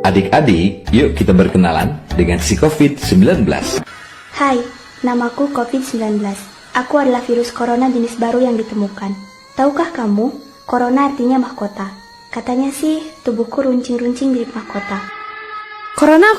Adik-adik, yuk kita berkenalan dengan si COVID-19. Hai, namaku COVID-19. Aku adalah virus corona jenis baru yang ditemukan. Tahukah kamu, corona artinya mahkota. Katanya sih, tubuhku runcing-runcing mirip mahkota. Corona,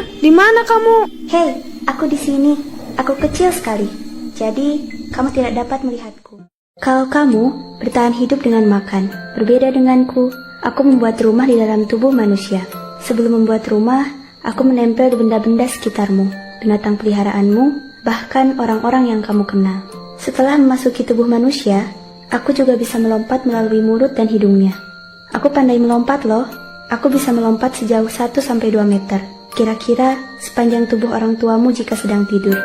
di mana kamu? Hei, aku di sini. Aku kecil sekali. Jadi, kamu tidak dapat melihatku. Kalau kamu bertahan hidup dengan makan, berbeda denganku, aku membuat rumah di dalam tubuh manusia. Sebelum membuat rumah, aku menempel di benda-benda sekitarmu, binatang peliharaanmu, bahkan orang-orang yang kamu kenal. Setelah memasuki tubuh manusia, aku juga bisa melompat melalui mulut dan hidungnya. Aku pandai melompat loh. Aku bisa melompat sejauh 1-2 meter. Kira-kira sepanjang tubuh orang tuamu jika sedang tidur.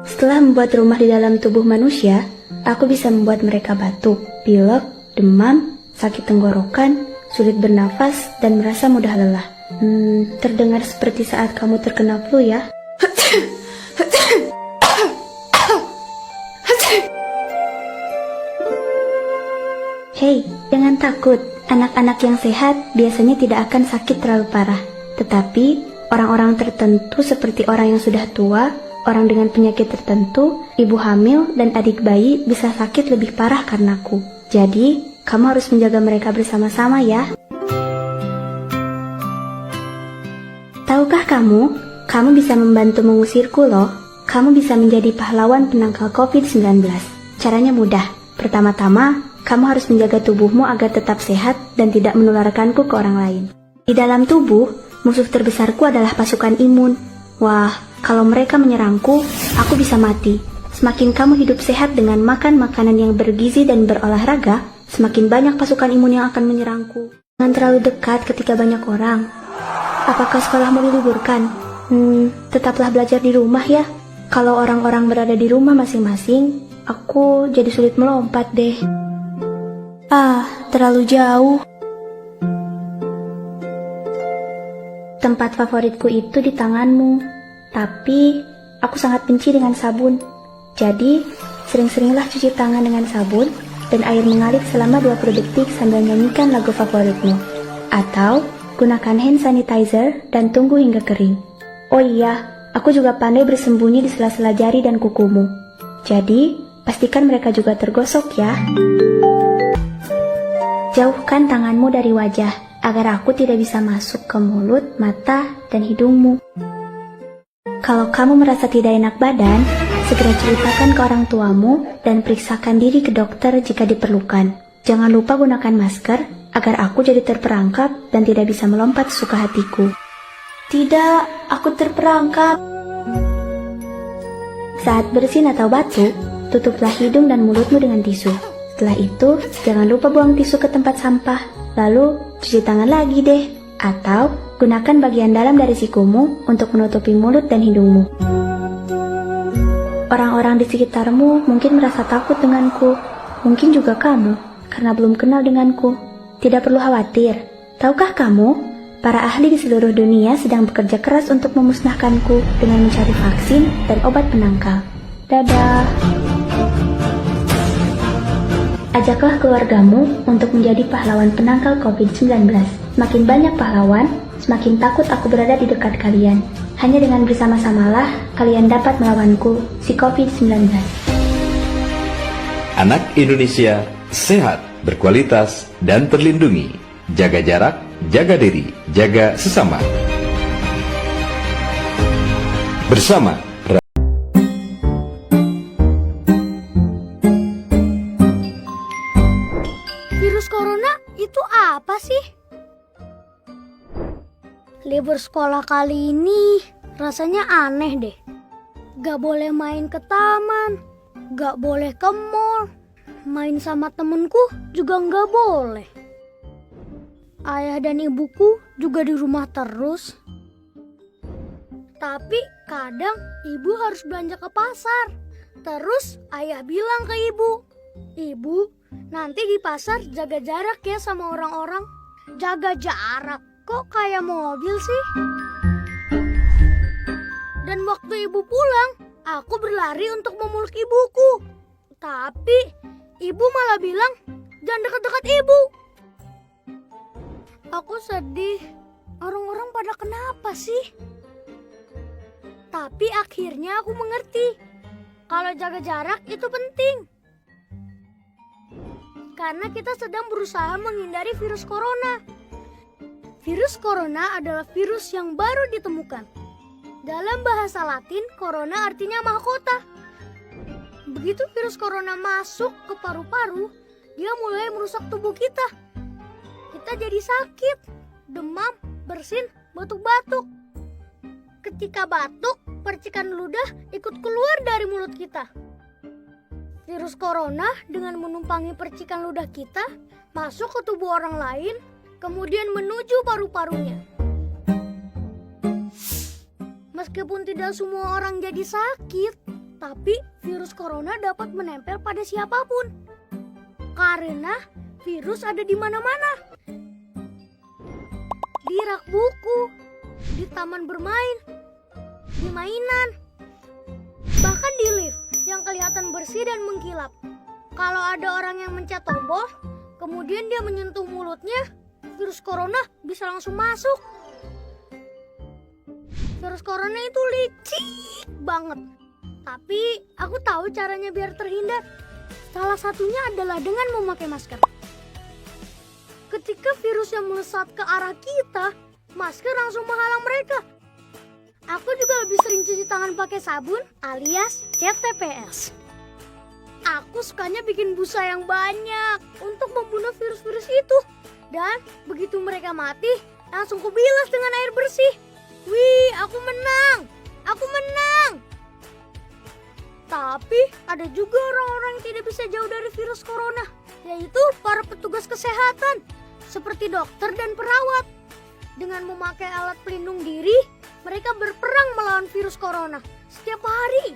Setelah membuat rumah di dalam tubuh manusia, aku bisa membuat mereka batuk, pilek, demam, sakit tenggorokan, sulit bernafas, dan merasa mudah lelah. Terdengar seperti saat kamu terkena flu ya. Hei, jangan takut. Anak-anak yang sehat biasanya tidak akan sakit terlalu parah. Tetapi, orang-orang tertentu seperti orang yang sudah tua, orang dengan penyakit tertentu, ibu hamil, dan adik bayi bisa sakit lebih parah karenaku. Jadi, kamu harus menjaga mereka bersama-sama ya. Tahukah kamu bisa membantu mengusirku loh. Kamu bisa menjadi pahlawan penangkal COVID-19. Caranya mudah. Pertama-tama, kamu harus menjaga tubuhmu agar tetap sehat dan tidak menularkanku ke orang lain. Di dalam tubuh, musuh terbesarku adalah pasukan imun. Wah, kalau mereka menyerangku, aku bisa mati. Semakin kamu hidup sehat dengan makan makanan yang bergizi dan berolahraga, semakin banyak pasukan imun yang akan menyerangku. Jangan terlalu dekat ketika banyak orang. Apakah sekolahmu diliburkan? Tetaplah belajar di rumah ya. Kalau orang-orang berada di rumah masing-masing, aku jadi sulit melompat deh. Terlalu jauh. Tempat favoritku itu di tanganmu. Tapi, aku sangat benci dengan sabun. Jadi, sering-seringlah cuci tangan dengan sabun dan air mengalir selama 20 detik sambil nyanyikan lagu favoritmu. Atau, gunakan hand sanitizer dan tunggu hingga kering. Oh iya, aku juga pandai bersembunyi di sela-sela jari dan kukumu. Jadi, pastikan mereka juga tergosok ya. Jauhkan tanganmu dari wajah, agar aku tidak bisa masuk ke mulut, mata, dan hidungmu. Kalau kamu merasa tidak enak badan, segera ceritakan ke orang tuamu dan periksakan diri ke dokter jika diperlukan. Jangan lupa gunakan masker, agar aku jadi terperangkap dan tidak bisa melompat sesuka hatiku. Tidak, aku terperangkap. Saat bersin atau batuk, tutuplah hidung dan mulutmu dengan tisu. Setelah itu, jangan lupa buang tisu ke tempat sampah. Lalu, cuci tangan lagi deh. Atau, gunakan bagian dalam dari sikumu untuk menutupi mulut dan hidungmu. Orang-orang di sekitarmu mungkin merasa takut denganku. Mungkin juga kamu, karena belum kenal denganku. Tidak perlu khawatir. Tahukah kamu, para ahli di seluruh dunia sedang bekerja keras untuk memusnahkanku dengan mencari vaksin dan obat penangkal. Dadah. Ajaklah keluargamu untuk menjadi pahlawan penangkal COVID-19. Semakin banyak pahlawan, semakin takut aku berada di dekat kalian. Hanya dengan bersama-samalah, kalian dapat melawanku, si COVID-19. Anak Indonesia, sehat, berkualitas, dan terlindungi. Jaga jarak, jaga diri, jaga sesama. Bersama Virus corona itu apa sih? Libur sekolah kali ini rasanya aneh deh. Gak boleh main ke taman, gak boleh ke mall, main sama temenku juga gak boleh. Ayah dan ibuku juga di rumah terus. Tapi kadang ibu harus belanja ke pasar. Terus ayah bilang ke ibu, "Ibu, nanti di pasar jaga jarak ya sama orang-orang." Jaga jarak? Kok kayak mobil sih? Dan waktu ibu pulang, aku berlari untuk memeluk ibuku. Tapi ibu malah bilang, "Jangan dekat-dekat ibu, Aku sedih. Orang-orang pada kenapa sih? Tapi akhirnya aku mengerti. Kalau jaga jarak itu penting. Karena kita sedang berusaha menghindari virus corona. Virus corona adalah virus yang baru ditemukan. Dalam bahasa Latin, corona artinya mahkota. Begitu virus corona masuk ke paru-paru, dia mulai merusak tubuh kita. Kita jadi sakit, demam, bersin, batuk-batuk. Ketika batuk, percikan ludah ikut keluar dari mulut kita. Virus corona dengan menumpangi percikan ludah kita masuk ke tubuh orang lain, kemudian menuju paru-parunya. Meskipun tidak semua orang jadi sakit, tapi virus corona dapat menempel pada siapapun. Karena virus ada di mana-mana. Di rak buku, di taman bermain, di mainan, bahkan di lift yang kelihatan bersih dan mengkilap. Kalau ada orang yang mencet tombol, kemudian dia menyentuh mulutnya, virus corona bisa langsung masuk. Virus corona itu licik banget. Tapi aku tahu caranya biar terhindar. Salah satunya adalah dengan memakai masker. Ketika virusnya melesat ke arah kita, masker langsung menghalang mereka. Aku juga lebih sering cuci tangan pakai sabun alias cat TPS. Aku sukanya bikin busa yang banyak untuk membunuh virus-virus itu. Dan begitu mereka mati, langsung kubilas dengan air bersih. Wih, aku menang! Aku menang! Tapi ada juga orang-orang yang tidak bisa jauh dari virus corona, yaitu para petugas kesehatan, seperti dokter dan perawat. Dengan memakai alat pelindung diri, mereka berperang melawan virus corona setiap hari.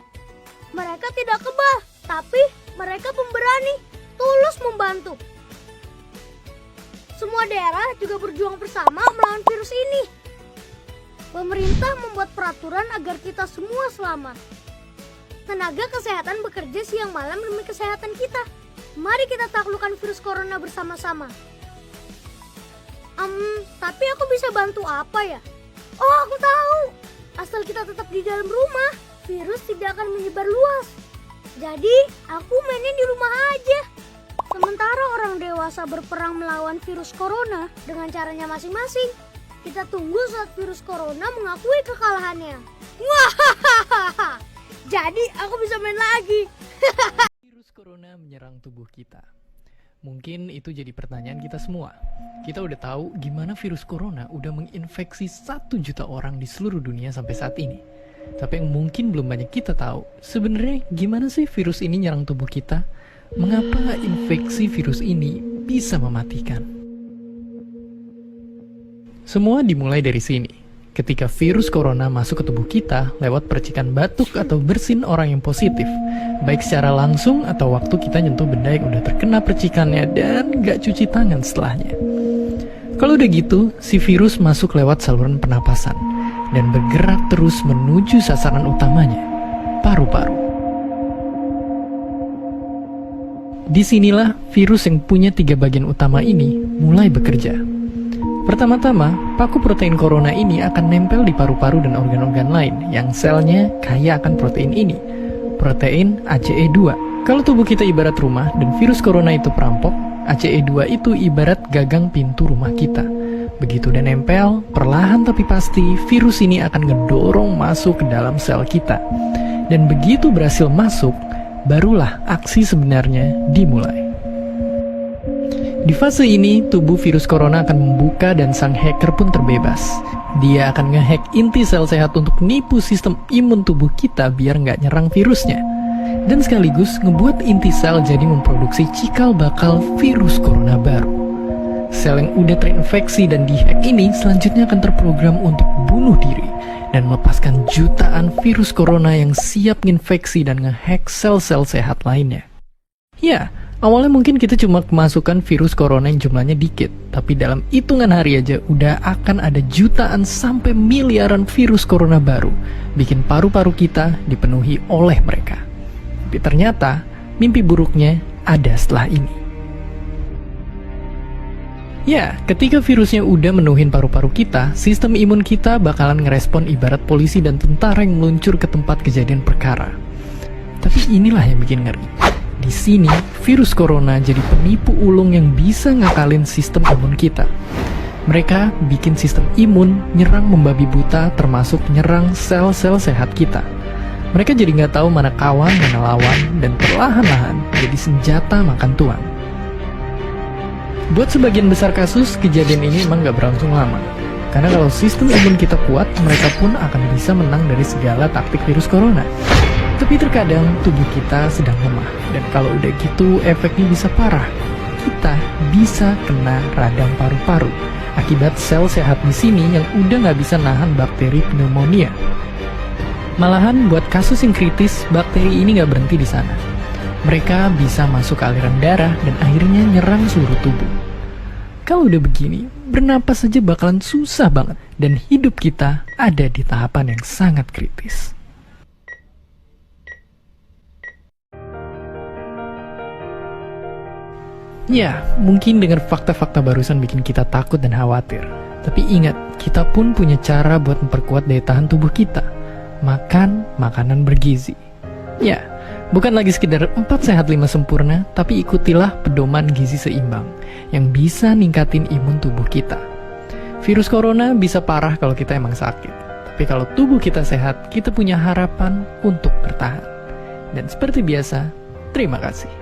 Mereka tidak kebal, tapi mereka pemberani, tulus membantu. Semua daerah juga berjuang bersama melawan virus ini. Pemerintah membuat peraturan agar kita semua selamat. Tenaga kesehatan bekerja siang malam demi kesehatan kita. Mari kita taklukkan virus corona bersama-sama. Tapi aku bisa bantu apa ya? Oh, aku tahu. Asal kita tetap di dalam rumah, virus tidak akan menyebar luas. Jadi, aku mainnya di rumah aja. Sementara orang dewasa berperang melawan virus corona dengan caranya masing-masing. Kita tunggu saat virus corona mengakui kekalahannya. Wah, jadi aku bisa main lagi. Virus corona menyerang tubuh kita. Mungkin itu jadi pertanyaan kita semua. Kita udah tahu gimana virus corona udah menginfeksi 1 juta orang di seluruh dunia sampai saat ini. Tapi yang mungkin belum banyak kita tahu, sebenarnya gimana sih virus ini nyerang tubuh kita? Mengapa infeksi virus ini bisa mematikan? Semua dimulai dari sini. Ketika virus corona masuk ke tubuh kita lewat percikan batuk atau bersin orang yang positif, baik secara langsung atau waktu kita nyentuh benda yang udah terkena percikannya dan gak cuci tangan setelahnya. Kalau udah gitu, si virus masuk lewat saluran pernapasan dan bergerak terus menuju sasaran utamanya, paru-paru. Disinilah virus yang punya 3 bagian utama ini mulai bekerja. Pertama-tama, paku protein corona ini akan nempel di paru-paru dan organ-organ lain yang selnya kaya akan protein ini, protein ACE2. Kalau tubuh kita ibarat rumah dan virus corona itu perampok, ACE2 itu ibarat gagang pintu rumah kita. Begitu udah nempel, perlahan tapi pasti virus ini akan ngedorong masuk ke dalam sel kita. Dan begitu berhasil masuk, barulah aksi sebenarnya dimulai. Di fase ini, tubuh virus corona akan membuka dan sang hacker pun terbebas. Dia akan ngehack inti sel sehat untuk nipu sistem imun tubuh kita biar nggak nyerang virusnya. Dan sekaligus ngebuat inti sel jadi memproduksi cikal bakal virus corona baru. Sel yang udah terinfeksi dan dihack ini selanjutnya akan terprogram untuk bunuh diri dan melepaskan jutaan virus corona yang siap nginfeksi dan ngehack sel-sel sehat lainnya. Ya, awalnya mungkin kita cuma kemasukan virus corona yang jumlahnya dikit, tapi dalam hitungan hari aja udah akan ada jutaan sampai miliaran virus corona baru, bikin paru-paru kita dipenuhi oleh mereka. Tapi ternyata, mimpi buruknya ada setelah ini. Ya, ketika virusnya udah menuhin paru-paru kita, sistem imun kita bakalan ngerespon ibarat polisi dan tentara yang meluncur ke tempat kejadian perkara. Tapi inilah yang bikin ngeri. Di sini, virus corona jadi penipu ulung yang bisa ngakalin sistem imun kita. Mereka bikin sistem imun nyerang membabi buta, termasuk nyerang sel-sel sehat kita. Mereka jadi nggak tahu mana kawan, mana lawan, dan perlahan-lahan jadi senjata makan tuan. Buat sebagian besar kasus, kejadian ini emang gak berlangsung lama. Karena kalau sistem imun kita kuat, mereka pun akan bisa menang dari segala taktik virus corona. Tapi terkadang tubuh kita sedang lemah, dan kalau udah gitu efeknya bisa parah. Kita bisa kena radang paru-paru akibat sel sehat di sini yang udah gak bisa nahan bakteri pneumonia. Malahan buat kasus yang kritis, bakteri ini gak berhenti di sana. Mereka bisa masuk ke aliran darah dan akhirnya nyerang seluruh tubuh. Kalau udah begini, bernapas saja bakalan susah banget dan hidup kita ada di tahapan yang sangat kritis. Ya, mungkin dengan fakta-fakta barusan bikin kita takut dan khawatir. Tapi ingat, kita pun punya cara buat memperkuat daya tahan tubuh kita. Makan makanan bergizi. Ya, bukan lagi sekedar 4 sehat 5 sempurna, tapi ikutilah pedoman gizi seimbang yang bisa ningkatin imun tubuh kita. Virus corona bisa parah kalau kita emang sakit, tapi kalau tubuh kita sehat, kita punya harapan untuk bertahan. Dan seperti biasa, terima kasih.